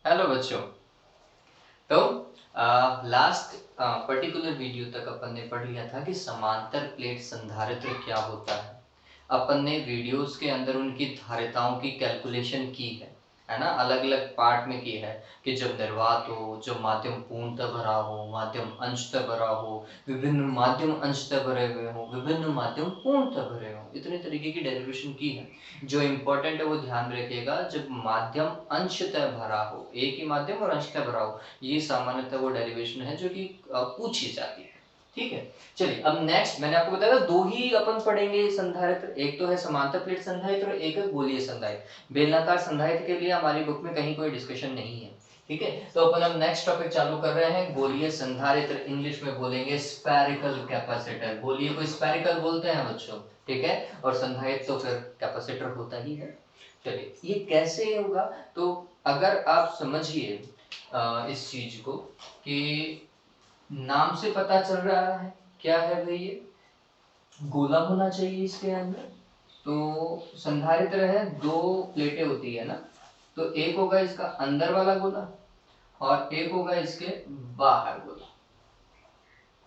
Hello बच्चों। तो last particular video तक अपन ने पढ़ लिया था कि समांतर प्लेट संधारित्र क्या होता है। अपन ने वीडियोस के अंदर उनकी धारिताओं की कैलकुलेशन की है ना, अलग अलग पार्ट में की है कि जब निर्वात हो, जब माध्यम पूर्णतः भरा हो, माध्यम अंशतः भरा हो, विभिन्न माध्यम अंशतः भरे हुए हो, विभिन्न माध्यम पूर्णतः भरे हो, इतने तरीके की डेरिवेशन की है। जो इम्पोर्टेंट है वो ध्यान रखिएगा, जब माध्यम अंशतः भरा हो, एक ही माध्यम और अंशतः भरा हो, ये सामान्यतः वो डेरिवेशन है जो कि पूछी जाती है। ठीक है, चलिए अब नेक्स्ट मैंने आपको बताया दो ही अपन पढ़ेंगे संधारित्र, एक तो है समांतर प्लेट संधारित्र और एक है गोलीय संधारित्र। बेलनाकार संधारित्र के लिए हमारी बुक में कहीं कोई डिस्कशन नहीं है। ठीक है, तो अपन अब नेक्स्ट टॉपिक चालू कर रहे हैं, गोलीय संधारित्र। इंग्लिश में बोलेंगे स्फेरिकल कैपेसिटर। गोलीय को स्फेरिकल बोलते हैं बच्चों, ठीक है, और संधारित्र तो फिर कैपेसिटर होता ही है। चलिए ये कैसे होगा, तो अगर आप समझिए इस चीज को कि नाम से पता चल रहा है क्या है भाई, ये गोला होना चाहिए इसके अंदर। तो संधारित्र है, दो प्लेटें होती है ना, तो एक होगा इसका अंदर वाला गोला और एक होगा इसके बाहर गोला।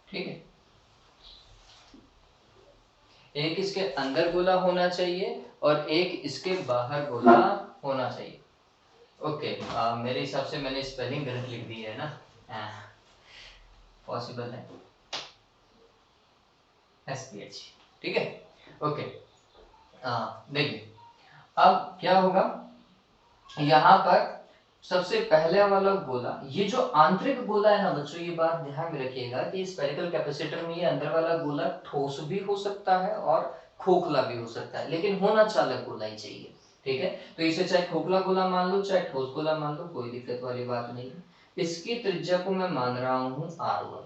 ठीक है, एक इसके अंदर गोला होना चाहिए और एक इसके बाहर गोला होना चाहिए। ओके, मेरे हिसाब से मैंने स्पेलिंग गलत लिख दी है ना, पॉसिबल है, SPH। ठीक है, ओके। देखिए अब क्या होगा, यहाँ पर सबसे पहले वाला गोला, ये जो आंतरिक गोला है ना बच्चों, ये बात ध्यान में रखिएगा कि स्फेरिकल कैपेसिटर में ये अंदर वाला गोला ठोस भी हो सकता है और खोखला भी हो सकता है, लेकिन होना चालक गोला ही चाहिए। ठीक है, तो इसे चाहे खोखला गोला मान लो चाहे ठोस गोला मान लो, कोई दिक्कत वाली बात नहीं है। इसकी त्रिज्या को मैं मान रहा हूँ R1।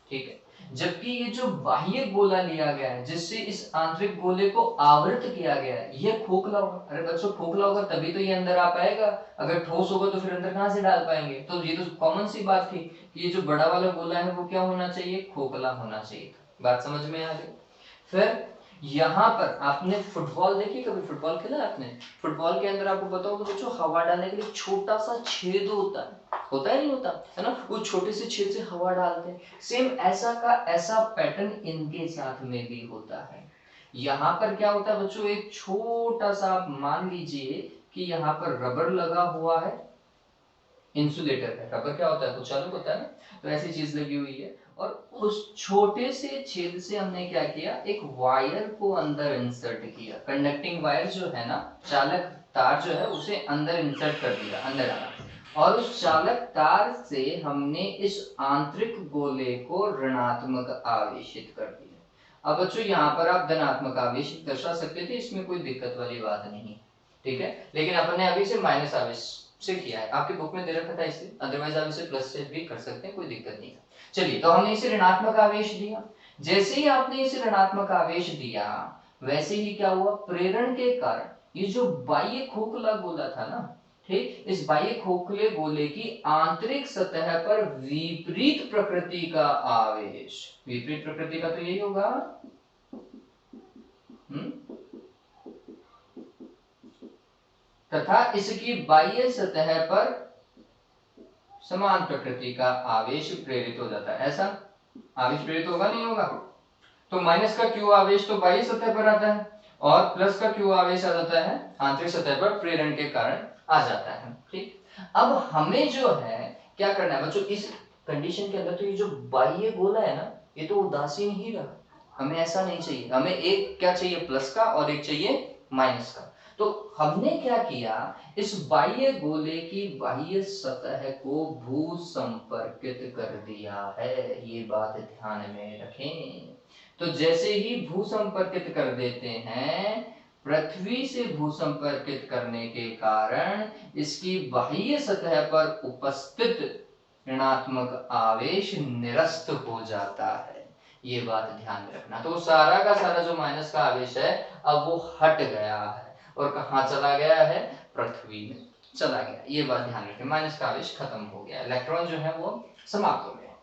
ठीक है, जबकि ये जो बाह्य गोला लिया गया है जिससे इस आंतरिक गोले को आवृत किया गया है, ये खोखला होगा। अरे बच्चों खोखला होगा तभी तो ये अंदर आ पाएगा, अगर ठोस होगा तो फिर अंदर कहां से डाल पाएंगे। तो ये तो कॉमन सी बात थी कि ये जो बड़ा वाला गोला है वो क्या होना चाहिए, खोखला होना चाहिए था। बात समझ में आ गई। फिर यहाँ पर आपने फुटबॉल देखी, कभी फुटबॉल खेला आपने? फुटबॉल के अंदर आपको पता होगा बच्चों, हवा डालने के लिए छोटा सा छेद होता है नहीं होता है ना, वो छोटे से छेद से हवा डालते हैं। सेम ऐसा का ऐसा पैटर्न इनके साथ में भी होता है। यहाँ पर क्या होता है बच्चों, एक छोटा सा आप मान लीजिए कि यहाँ पर रबर लगा हुआ है, इंसुलेटर है। रबर क्या होता है, कुछ चालू होता है ना, तो ऐसी चीज लगी हुई है और उस छोटे से छेद से हमने क्या किया, एक वायर को अंदर इंसर्ट किया। कंडक्टिंग वायर जो है ना, चालक तार जो है उसे अंदर इंसर्ट कर दिया, अंदर डाला, और उस चालक तार से हमने इस आंतरिक गोले को ऋणात्मक आवेशित कर दिया। अब बच्चों यहाँ पर आप धनात्मक आवेश दर्शा सकते थे, इसमें कोई दिक्कत वाली बात नहीं। ठीक है, लेकिन अपन ने अभी से माइनस आवेश से किया है, आपकी बुक में दे रखा था इसलिए, अदरवाइज आप इसे प्लस से भी कर सकते हैं, कोई दिक्कत नहीं है। चलिए, तो हमने इसे ऋणात्मक आवेश दिया। जैसे ही आपने इसे ऋणात्मक आवेश दिया, वैसे ही क्या हुआ, प्रेरण के कारण ये जो बाह्य खोखला गोला था ना, ठीक, इस बाह्य खोखले गोले की आंतरिक सतह पर विपरीत प्रकृति का आवेश, विपरीत प्रकृति का तो यही होगा, तथा इसकी बाह्य सतह पर समान प्रकृति का आवेश प्रेरित हो जाता है। ऐसा आवेश प्रेरित होगा नहीं होगा, तो माइनस का क्यू आवेश तो बाह्य सतह पर आता है और प्लस का क्यू आवेश आ जाता है आंतरिक सतह पर, प्रेरण के कारण आ जाता है। ठीक, अब हमें जो है क्या करना है बच्चों, इस कंडीशन के अंदर तो ये जो बाह्य गोला है ना, ये तो उदासीन ही रहा, हमें ऐसा नहीं चाहिए, हमें एक क्या चाहिए, प्लस का, और एक चाहिए माइनस का। तो हमने क्या किया, इस बाह्य गोले की बाह्य सतह को भू संपर्कित कर दिया है, ये बात ध्यान में रखें। तो जैसे ही भू संपर्कित कर देते हैं, पृथ्वी से भू संपर्कित करने के कारण इसकी बाह्य सतह पर उपस्थित ऋणात्मक आवेश निरस्त हो जाता है। ये बात ध्यान में रखना। तो सारा का सारा जो माइनस का आवेश है अब वो हट गया है और कहाँ चला गया है, पृथ्वी में चला गया। ये बात ध्यान रखें, माइनस का आवेश खत्म हो गया, इलेक्ट्रॉन जो है वो समाप्त हो गया।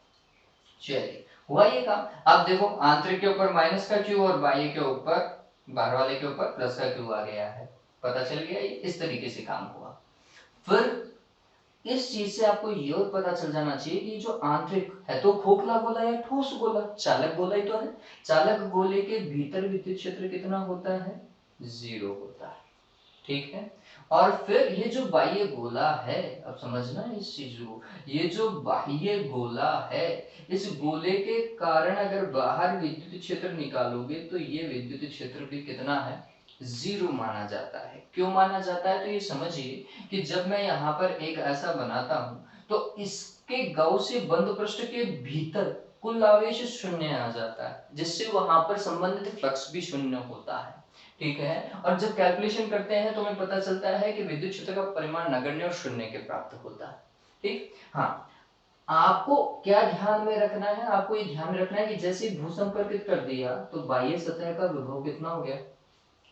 चलिए, हुआ ये काम। अब देखो, आंतरिक के ऊपर माइनस का क्यू और बाह्य के ऊपर, बाहर वाले के ऊपर प्लस का क्यू आ गया है, पता चल गया, ये इस तरीके से काम हुआ। फिर इस चीज से आपको ये और पता चल जाना चाहिए कि जो आंतरिक है तो खोखला गोला या ठोस गोला, चालक गोला ही तो है। चालक गोले के भीतर विद्युत क्षेत्र कितना होता है? 0 होता है, ठीक है। और फिर ये जो बाह्य गोला है, अब समझना इस चीज को, ये जो बाह्य गोला है, इस गोले के कारण अगर बाहर विद्युत क्षेत्र निकालोगे तो ये विद्युत क्षेत्र भी कितना है? 0 माना जाता है। क्यों माना जाता है? तो ये समझिए कि जब मैं यहाँ पर एक ऐसा बनाता हूँ तो इसके गौसी बंद पृष्ठ के भीतर कुल आवेश 0 आ जाता है, जिससे वहां पर संबंधित फ्लक्स भी 0 होता है, ठीक है। और जब कैलकुलेशन करते हैं तो हमें पता चलता है कि विद्युत क्षेत्र का परिमाण नगण्य और 0 के प्राप्त होता है, ठीक। हाँ, आपको क्या ध्यान में रखना है? आपको ये ध्यान में रखना है कि जैसे भूसंपर्कित कर दिया तो बाह्य सतह का विभव कितना हो गया?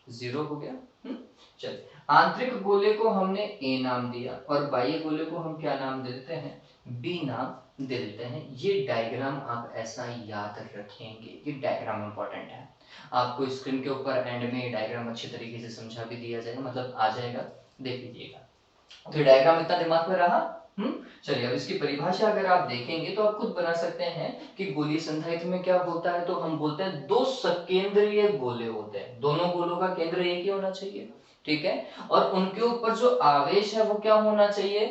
0 हो गया। चलिए, आंतरिक गोले को हमने ए नाम दिया और बाह्य गोले को हम क्या नाम दे देते हैं? बी नाम दे देते हैं। ये डायग्राम आप ऐसा याद रखेंगे, ये डायग्राम इंपॉर्टेंट है। आपको स्क्रीन के ऊपर एंड में डायग्राम अच्छे तरीके से समझा भी दिया जाएगा, मतलब आ जाएगा, देख लीजिएगा। तो डायग्राम इतना दिमाग में रहा? चलिए, अब इसकी परिभाषा अगर आप देखेंगे तो आप खुद बना सकते हैं कि गोलीय संधारित्र में क्या होता है। तो हम बोलते हैं दो सकेंद्रीय गोले होते हैं, दोनों गोलों का केंद्र एक ही होना चाहिए, ठीक है। और उनके ऊपर जो आवेश है वो क्या होना चाहिए?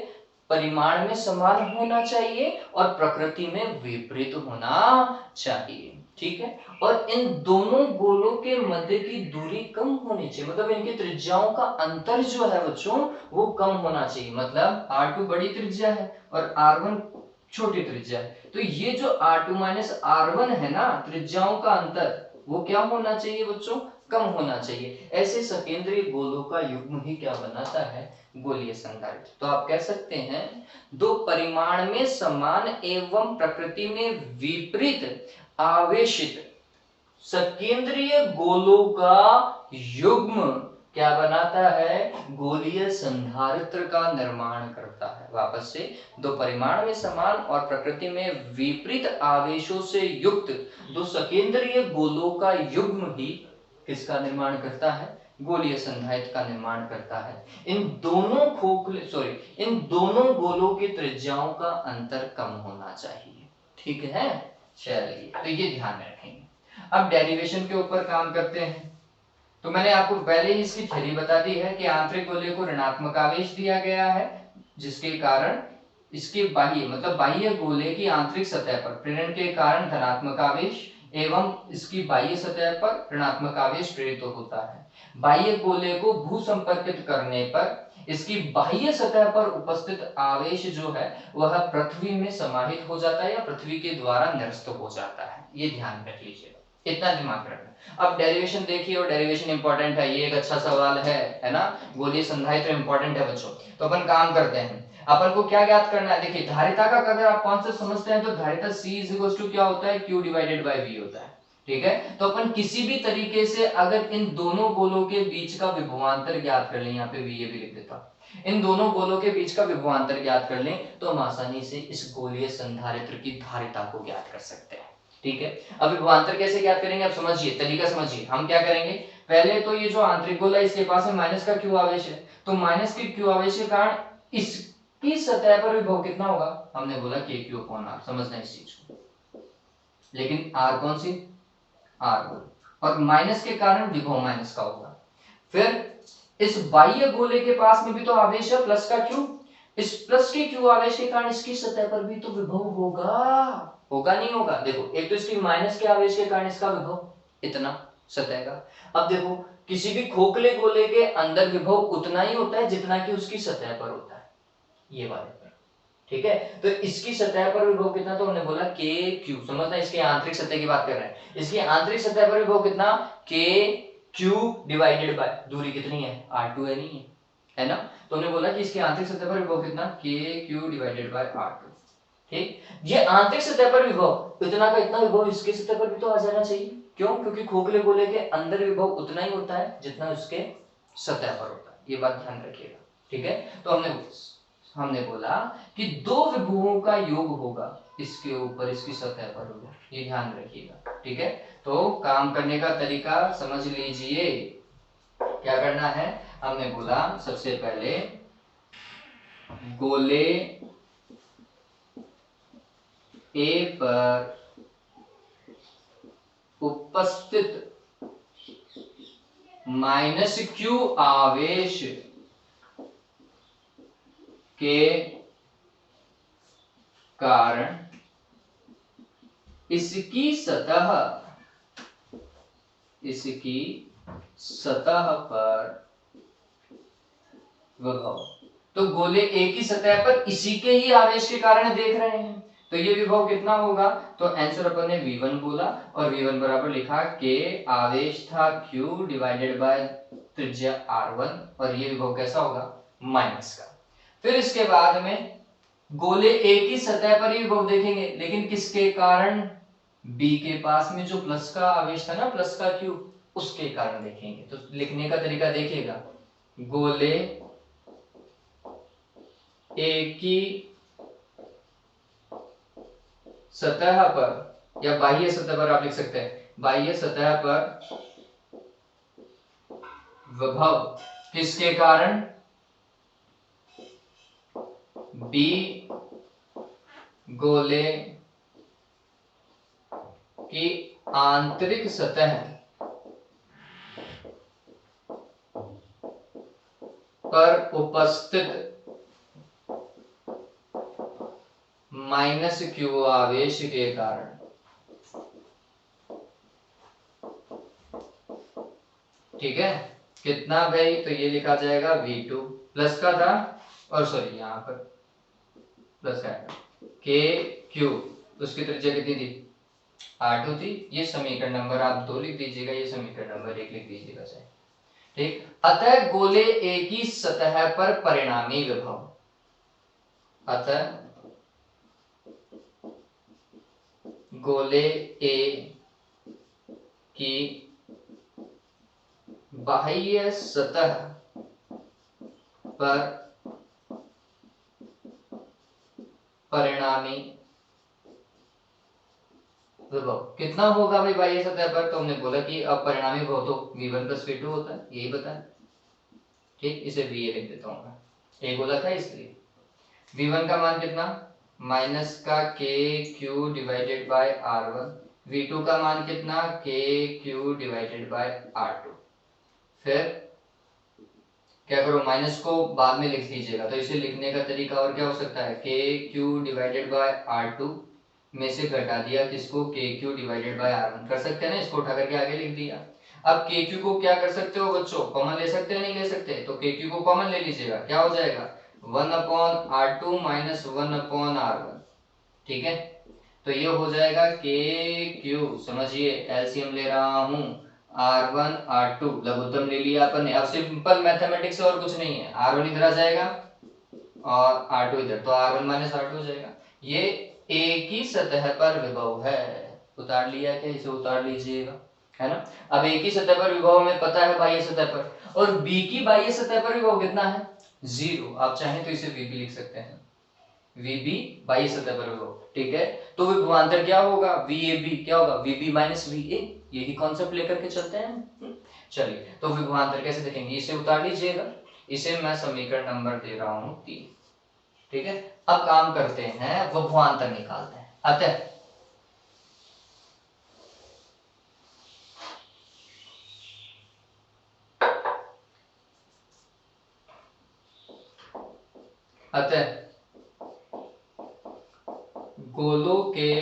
परिमाण में समान होना चाहिए और प्रकृति में विपरीत होना चाहिए, ठीक है। और इन दोनों गोलों के मध्य की दूरी कम होनी चाहिए, मतलब इनकी त्रिज्याओं का अंतर जो है बच्चों वो कम होना चाहिए। मतलब R2 बड़ी त्रिज्या है और R1 छोटी त्रिज्या है, तो ये जो R2 माइनस R1 है ना, त्रिज्याओं का अंतर वो क्या होना चाहिए बच्चों? कम होना चाहिए। ऐसे सकेंद्रीय गोलों का युग्म ही क्या बनाता है? गोलीय संधारित्र। तो आप कह सकते हैं दो परिमाण में समान एवं प्रकृति में विपरीत आवेशित सकेंद्रीय गोलों का युग्म क्या बनाता है? गोलीय संधारित्र का निर्माण करता है। वापस से, दो परिमाण में समान और प्रकृति में विपरीत आवेशों से युक्त दो सकेंद्रीय गोलों का युग्म ही किसका निर्माण करता है? गोलीय संधारित्र का निर्माण करता है। इन दोनों गोलों की त्रिज्याओं का अंतर कम होना चाहिए, ठीक है। चलिए, तो ये ध्यान में रखेंगे। अब डेरिवेशन के ऊपर काम करते हैं। तो मैंने आपको पहले ही इसकी थ्योरी बता दी है कि आंतरिक गोले को ऋणात्मक आवेश दिया गया है, जिसके कारण इसके बाह्य मतलब बाह्य गोले की आंतरिक सतह पर प्रेरण के कारण धनात्मक आवेश एवं इसकी बाह्य सतह पर ऋणात्मक आवेश प्रेरित होता है। बाह्य गोले को भूसंपर्कित करने पर इसकी बाह्य सतह पर उपस्थित आवेश जो है वह पृथ्वी में समाहित हो जाता है या पृथ्वी के द्वारा निरस्त हो जाता है। ये ध्यान रख लीजिएगा, इतना दिमाग रखना। अब डेरिवेशन देखिए, और डेरिवेशन इंपॉर्टेंट है, ये एक अच्छा सवाल है ना। गोलीय संधारित्र इंपॉर्टेंट है बच्चों। तो अपन काम करते हैं, अपन को क्या ज्ञात करना है? देखिए, धारिता का अगर आप कॉन्सेप्ट समझते हैं तो धारिता C = क्या होता है? Q / V होता है, ठीक है। तो अपन किसी भी तरीके से अगर इन दोनों गोलों के बीच का विभवांतर ज्ञात कर लें, यहाँ पे VA भी लिख देता, इन दोनों गोलों के बीच का विभवांतर ज्ञात कर लें तो हम आसानी से इस गोलीय संधारित्र की धारिता को ज्ञात कर सकते हैं, ठीक है। अब विभवांतर कैसे ज्ञात करेंगे? अब समझिए, तरीका समझिए। हम क्या करेंगे? पहले तो ये जो आंतरिक गोला है इसके पास में माइनस का Q आवेश है, तो माइनस के Q आवेश के कारण इसकी सतह पर विभव कितना होगा? हमने बोला KQ/R। समझना इस चीज को। लेकिन R कौन सी? R1, और माइनस के कारण विभव माइनस का होगा। फिर इस बाह्य गोले के पास में भी तो आवेश है प्लस का Q, इस प्लस के Q आवेश के कारण इसकी सतह पर भी तो विभव होगा नहीं होगा? देखो, एक तो इसकी माइनस के आवेश के कारण इसका विभव इतना सतह का। अब देखो, किसी भी खोखले गोले के अंदर विभव उतना ही होता है जितना कि उसकी सतह पर होता है, ये वाले पर, ठीक है। तो इसकी सतह पर विभव कितना? तो हमने बोला KQ। समझना, इसकी आंतरिक सतह की बात कर रहे हैं। इसकी आंतरिक सतह पर विभव कितना? KQ/ दूरी कितनी है? R2 है, नहीं है ना। तो हमने बोला कि इसकी आंतरिक सतह पर विभव कितना? KQ/R2, ठीक। ये आंतरिक सतह पर विभव इतना का इतना विभव इसके सतह पर भी तो आ जाना चाहिए। क्यों? क्योंकि खोखले गोले के अंदर विभव उतना ही होता है जितना उसके सतह पर होता है। ये बात ध्यान रखिएगा, ठीक है। तो हमने बोला कि दो विभवों का योग होगा इसके ऊपर, इसकी सतह पर होगा, ये ध्यान रखिएगा, ठीक है। तो काम करने का तरीका समझ लीजिए। क्या करना है? हमने बोला सबसे पहले गोले ए पर उपस्थित माइनस क्यू आवेश के कारण इसकी सतह पर विभव। तो गोले ए की सतह पर इसी के ही आवेश के कारण देख रहे हैं, तो ये विभव कितना होगा? तो आंसर अपन ने V1 बोला और V1 बराबर लिखा के आवेश था Q डिवाइडेड बाय त्रिज्या R1 और ये विभव कैसा होगा? माइनस का। फिर इसके बाद में गोले ए की सतह पर ही विभव देखेंगे, लेकिन किसके कारण? B के पास में जो प्लस का आवेश था ना, प्लस का Q, उसके कारण देखेंगे। तो लिखने का तरीका देखिएगा, गोले ए की सतह पर या बाह्य सतह पर आप लिख सकते हैं, बाह्य सतह पर विभव किसके कारण? बी गोले की आंतरिक सतह पर उपस्थित माइनस क्यू आवेश के कारण। ठीक है, कितना भाई? तो ये लिखा जाएगा V2 प्लस का था, और सॉरी यहाँ पर प्लस का के क्यू, उसकी त्रिज्या कितनी थी? R2 थी। ये समीकरण नंबर आप 2 लिख दीजिएगा, ये समीकरण नंबर 1 लिख दीजिएगा सही। ठीक, अतः गोले ए की सतह पर परिणामी विभव, अतः गोले ए की बाह्य सतह पर परिणामी विभव कितना होगा भाई बाह्य सतह पर? तो हमने बोला कि अब परिणामी विभव तो V1 प्लस V2 होता है, यही बताया। ठीक, इसे VA लिख देता हूं मैं, ए बोला था इसलिए। V1 का मान कितना? माइनस का के Q divided by R1। V2 का मान कितना? के क्यू डिवाइडेड बाय R2। फिर क्या करो, माइनस को बाद में लिख लीजिएगा। तो इसे लिखने का तरीका और क्या हो सकता है? के क्यू डिवाइडेड बाय R2 में से घटा दिया किसको? के क्यू डिवाइडेड बाय R1 कर सकते हैं ना, इसको उठा करके आगे लिख दिया। अब के क्यू को क्या कर सकते हो बच्चों? कॉमन ले सकते हैं, नहीं ले सकते? तो के क्यू को कॉमन ले लीजिएगा, क्या हो जाएगा? 1/R2 minus 1/R1। ठीक है, तो ये हो जाएगा के क्यू, समझिए एलसीएम ले रहा हूं, R1 R2 लघुत्तम ले लिया अपन ने। अब सिंपल मैथमेटिक्स और कुछ नहीं है, R1 इधर आ जाएगा और R2 इधर, तो R1 माइनस R2 हो जाएगा। ये ए की सतह पर विभव है, उतार लिया क्या? इसे उतार लीजिएगा, है ना। अब ए की सतह पर विभव हमें पता है बाह्य सतह पर, और बी की बाह्य सतह पर विभव कितना है? 0। आप चाहें तो इसे VB लिख सकते हैं, VB बाह्य सतह पर विभव। ठीक है, तो विभवांतर क्या होगा? VAB क्या होगा? VB माइनस VA, यही कॉन्सेप्ट लेकर के चलते हैं। चलिए, तो विभवांतर कैसे देखेंगे? इसे उतार लीजिएगा, इसे मैं समीकरण नंबर दे रहा हूं 3। ठीक है, अब काम करते हैं, विभवांतर निकालते हैं। अतः गोलों के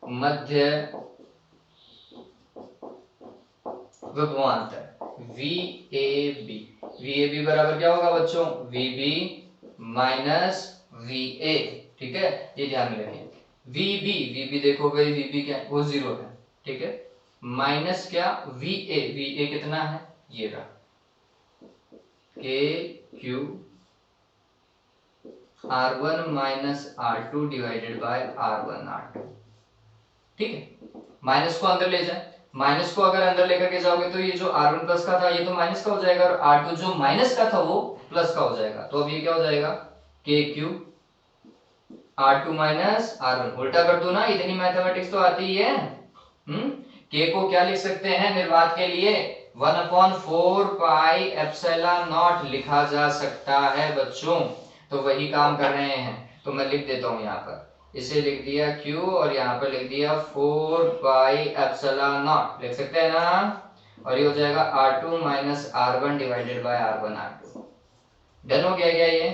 मध्य विभवांतर VAB, VAB बराबर क्या होगा बच्चों? VB minus VA। ठीक है, ये ध्यान में रखिए। VB देखो भाई, VB क्या है? वो 0 है। ठीक है, माइनस क्या? VA कितना है? ये रहा, के Q R1 minus R2 divided by R1 R2। ठीक है, माइनस को अंदर ले जाए, माइनस को अगर अंदर लेकर के जाओगे तो ये जो R1 प्लस का था ये तो माइनस का हो जाएगा, और R2 जो माइनस का था वो प्लस का हो जाएगा। तो अब ये क्या हो जाएगा? के क्यू R2 माइनस R1। उल्टा कर दो ना, इतनी मैथमेटिक्स तो आती ही है। के को क्या लिख सकते हैं निर्वात के लिए? 1/4 पाई एप्सिलॉन नॉट लिखा जा सकता है बच्चों। तो वही काम कर रहे हैं, तो मैं लिख देता हूं यहाँ पर, इसे लिख दिया Q और यहाँ पर लिख दिया 4 पाई एप्सिलॉन नॉट, लिख सकते हैं ना। और ये हो जाएगा R2 minus R1 divided by R1 R2। Done हो गया क्या ये?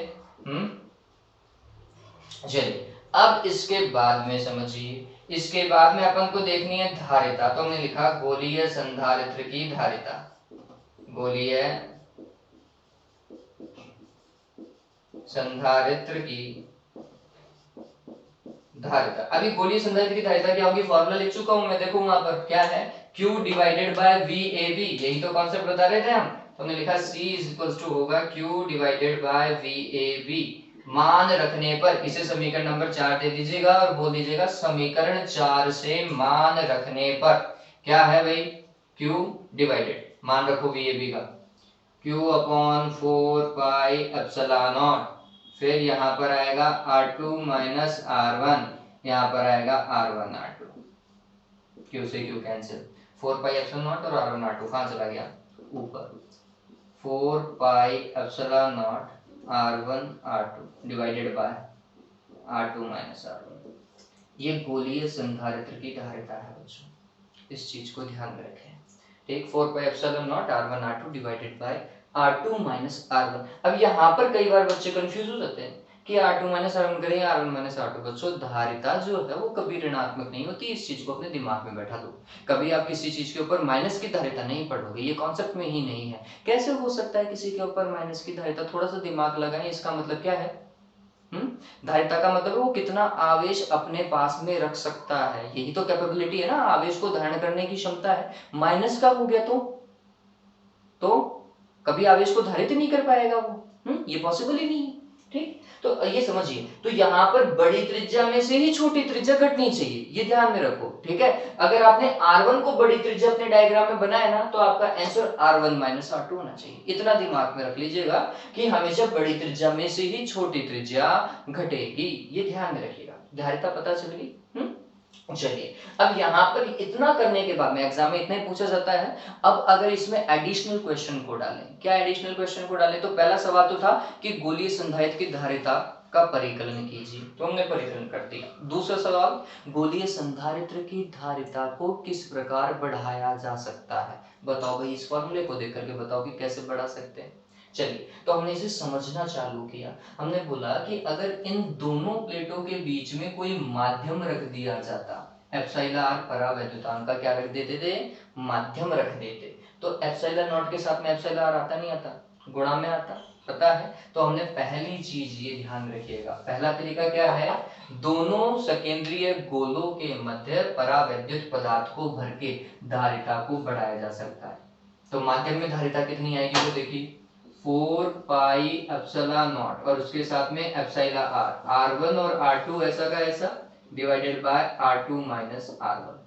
चलिए अब इसके बाद में समझिए, इसके बाद में अपन को देखनी है धारिता। तो हमने लिखा गोलीय संधारित्र की धारिता, गोलीय संधारित्र की धारिता। अभी गोलीय संधारित्र की धारिता क्या होगी, फॉर्मूला लिख चुका हूं मैं, देखो वहां पर क्या है, Q डिवाइडेड बाय VAB, यही तो कॉन्सेप्ट बता रहे थे हम। तो हमने लिखा C इज इक्वल टू होगा Q डिवाइडेड बाय VAB। मान रखने पर इसे समीकरण नंबर 4 दे दीजिएगा और बोल दीजिएगा समीकरण 4 से मान रखने पर क्या है भाई, Q डिवाइडेड मान रखो VAB का, Q upon 4 pi epsilon not, फिर यहाँ पर आएगा R2 माइनस R1, यहाँ पर आएगा R1 R2, Q से Q cancel, 4 pi epsilon not और R1 R2 कहाँ चला गया, ऊपर, 4 pi epsilon not R1 R2 divided by R2 minus R1। ये गोलीय संधारित्र की धारिता है बच्चों, इस चीज को ध्यान में रखें। ठीक, 4 pi epsilon not R1 R2 divided by R2 minus R1। अब यहाँ पर कई बार बच्चे कंफ्यूज हो जाते हैं कि R2 माइनस R1 करेंगे, R1 माइनस R2। बच्चों धारिता जो है वो कभी ऋणात्मक नहीं होती, इस चीज को अपने दिमाग में बैठा दो। कभी आप किसी चीज के ऊपर माइनस की धारिता नहीं पढ़ोगे, ये कॉन्सेप्ट में ही नहीं है। कैसे हो सकता है किसी के ऊपर माइनस की धारिता, थोड़ा सा दिमाग लगाएं, इसका मतलब क्या है, धारिता का मतलब वो कितना आवेश अपने पास में रख सकता है, यही तो कैपेबिलिटी है ना, आवेश को धारण करने की क्षमता है। माइनस का हो गया तो कभी आवेश को धारित नहीं कर पाएगा वो, ये पॉसिबल ही नहीं है। ठीक, तो ये समझिए, तो यहाँ पर बड़ी त्रिज्या में से ही छोटी त्रिज्या घटनी चाहिए, ये ध्यान में रखो। ठीक है, अगर आपने R1 को बड़ी त्रिज्या अपने डायग्राम में बनाया ना, तो आपका आंसर R1 माइनस R2 होना चाहिए। इतना दिमाग में रख लीजिएगा कि हमेशा बड़ी त्रिज्या में से ही छोटी त्रिज्या घटेगी, ये ध्यान में रखिएगा। धारिता पता चल गई। चलिए अब यहाँ पर इतना करने के बाद में एग्जाम में इतना ही पूछा जाता है। अब अगर इसमें एडिशनल क्वेश्चन को डालें, क्या एडिशनल क्वेश्चन को डालें, तो पहला सवाल तो था कि गोलीय संधारित्र की धारिता का परिकलन कीजिए, तो हमने परिकलन कर दिया। दूसरा सवाल, गोलीय संधारित्र की धारिता को किस प्रकार बढ़ाया जा सकता है, बताओ भाई, इस फॉर्मूले को देख करके बताओ कि कैसे बढ़ा सकते हैं। चलिए तो हमने इसे समझना चालू किया। हमने बोला कि अगर इन दोनों प्लेटों के बीच में कोई माध्यम रख दिया जाता, एप्सिलॉन परावैद्युतांक का क्या रख देते थे, माध्यम रख देते, तो एप्सिलॉन नॉट के साथ में एप्सिलॉन आता नहीं आता, गुणा में आता, पता है। तो हमने पहली चीज ये ध्यान रखिएगा, पहला तरीका क्या है, दोनों सकेंद्रीय गोलों के मध्य परावैद्युत पदार्थ को भर के धारिता को बढ़ाया जा सकता है। तो माध्यम में धारिता कितनी आएगी वो देखिए, 4 पाई एप्सिलॉन नॉट और उसके साथ में एप्सिलॉन R1 और R2 ऐसा का ऐसा divided by R2 minus R1,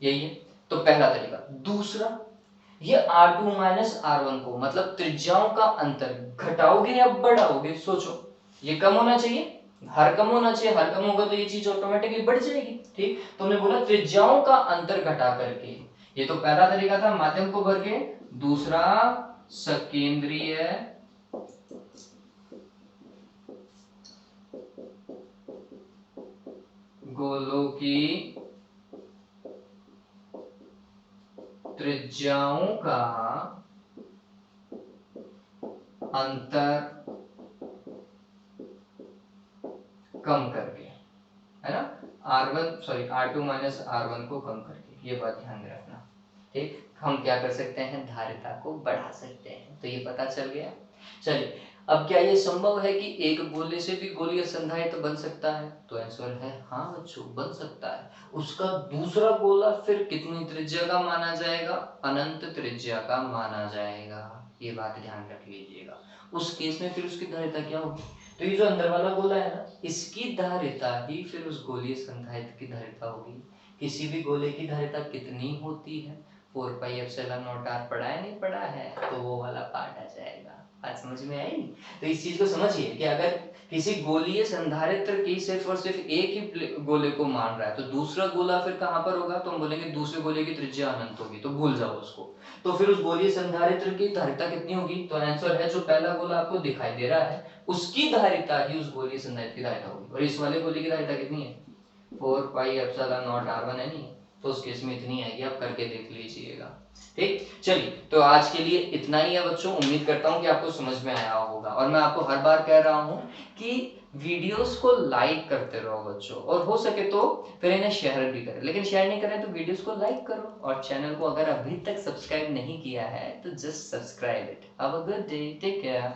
यही है। तो पहला तरीका। दूसरा, ये R2 माइनस R1 को मतलब त्रिज्याओं का अंतर घटाओगे या बढ़ाओगे, सोचो। ये कम होना चाहिए, हर कम होना चाहिए, हर कम होगा तो ये चीज ऑटोमेटिकली बढ़ जाएगी। ठीक, तो हमने बोला त्रिज्याओं का अंतर घटा करके, ये तो पहला तरीका था माध्यम को भर के। दूसरा, सकेंद्रीय गोलों की त्रिज्याओं का अंतर कम करके, है ना, R2 माइनस R1 को कम करके, ये बात ध्यान में रखना। ठीक, हम क्या कर सकते हैं, धारिता को बढ़ा सकते हैं, तो ये पता चल गया। चलिए अब क्या ये संभव है कि एक गोले से भी गोलीय संधारित्र बन सकता है, तो आंसर है हाँ बच्चों, बन सकता है। उसका दूसरा गोला फिर कितनी त्रिज्या का माना जाएगा, अनंत त्रिज्या का माना जाएगा, ये बात ध्यान रख लीजिएगा। उस केस में फिर उसकी धारिता क्या होगी, तो ये जो अंदर वाला गोला है ना, इसकी धारिता ही फिर उस गोलीय संधारित्र की धारिता होगी। किसी भी गोले की धारिता कितनी होती है, 4 पाई एप्सिलॉन नॉट आर पढ़ा है नहीं पढ़ा है, तो वो वाला पार्ट आ जाएगा। बात समझ में आई? तो इस चीज को समझिए कि अगर किसी गोलीय संधारित्र की सिर्फ और सिर्फ एक ही गोले को मान रहा है, तो दूसरा गोला फिर कहाँ पर होगा? तो हम बोलेंगे दूसरे गोले की त्रिज्या अनंत होगी, तो भूल जाओ उसको। तो फिर उस गोलीय संधारित्र की धारिता कितनी होगी? तो आंसर है जो पहला गोला आपको दिखाई दे रहा है उसकी धारिता ही उस गोलीय संधारित्र की धारिता होगी। और इस वाले गोले की धारिता कितनी है? 4 पाई एप्सिलॉन नॉट R1 है नहीं, तो उस केस में इतनी आएगी, आप करके देख लीजिएगा। ठीक, चलिए तो आज के लिए इतना ही है बच्चों। उम्मीद करता हूँ कि आपको समझ में आया होगा। और मैं आपको हर बार कह रहा हूँ कि वीडियोस को लाइक करते रहो बच्चों, और हो सके तो फिर इन्हें शेयर भी करें। लेकिन शेयर नहीं करें तो वीडियोस को लाइक करो, और चैनल को अगर अभी तक सब्सक्राइब नहीं किया है तो just subscribe it. Have a good day, take care.